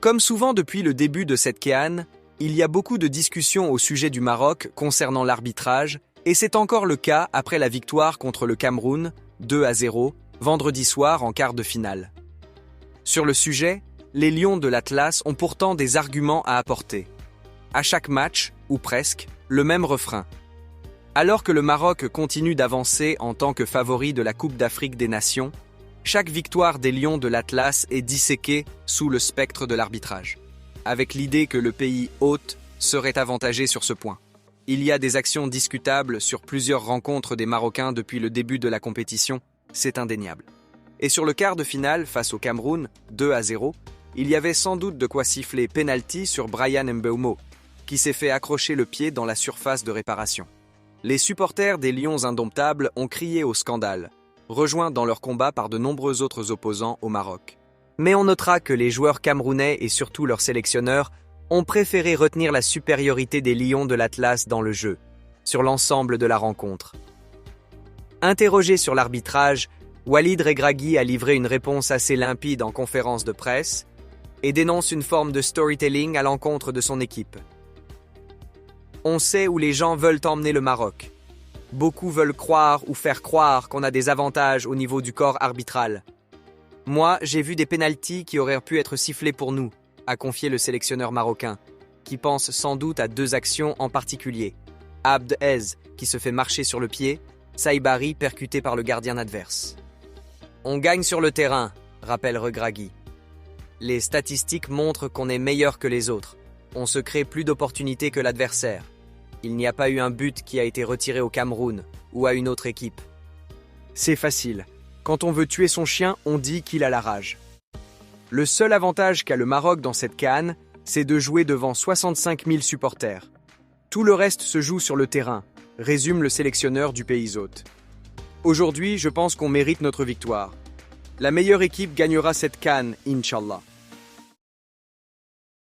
Comme souvent depuis le début de cette CAN, il y a beaucoup de discussions au sujet du Maroc concernant l'arbitrage, et c'est encore le cas après la victoire contre le Cameroun, 2-0, vendredi soir en quart de finale. Sur le sujet, les Lions de l'Atlas ont pourtant des arguments à apporter. À chaque match, ou presque, le même refrain. Alors que le Maroc continue d'avancer en tant que favori de la Coupe d'Afrique des Nations, chaque victoire des Lions de l'Atlas est disséquée sous le spectre de l'arbitrage, avec l'idée que le pays hôte serait avantagé sur ce point. Il y a des actions discutables sur plusieurs rencontres des Marocains depuis le début de la compétition, c'est indéniable. Et sur le quart de finale face au Cameroun, 2-0, il y avait sans doute de quoi siffler penalty sur Bryan Mbeumo, qui s'est fait accrocher le pied dans la surface de réparation. Les supporters des Lions indomptables ont crié au scandale, rejoints dans leur combat par de nombreux autres opposants au Maroc. Mais on notera que les joueurs camerounais et surtout leurs sélectionneurs ont préféré retenir la supériorité des Lions de l'Atlas dans le jeu, sur l'ensemble de la rencontre. Interrogé sur l'arbitrage, Walid Regragui a livré une réponse assez limpide en conférence de presse et dénonce une forme de storytelling à l'encontre de son équipe. On sait où les gens veulent emmener le Maroc. Beaucoup veulent croire ou faire croire qu'on a des avantages au niveau du corps arbitral. Moi, j'ai vu des pénaltys qui auraient pu être sifflés pour nous, a confié le sélectionneur marocain, qui pense sans doute à deux actions en particulier. Abd Ez, qui se fait marcher sur le pied, Saïbari percuté par le gardien adverse. On gagne sur le terrain, rappelle Regragui. Les statistiques montrent qu'on est meilleur que les autres. On se crée plus d'opportunités que l'adversaire. Il n'y a pas eu un but qui a été retiré au Cameroun ou à une autre équipe. C'est facile. Quand on veut tuer son chien, on dit qu'il a la rage. Le seul avantage qu'a le Maroc dans cette CAN, c'est de jouer devant 65 000 supporters. Tout le reste se joue sur le terrain, résume le sélectionneur du pays hôte. Aujourd'hui, je pense qu'on mérite notre victoire. La meilleure équipe gagnera cette CAN, Inch'Allah.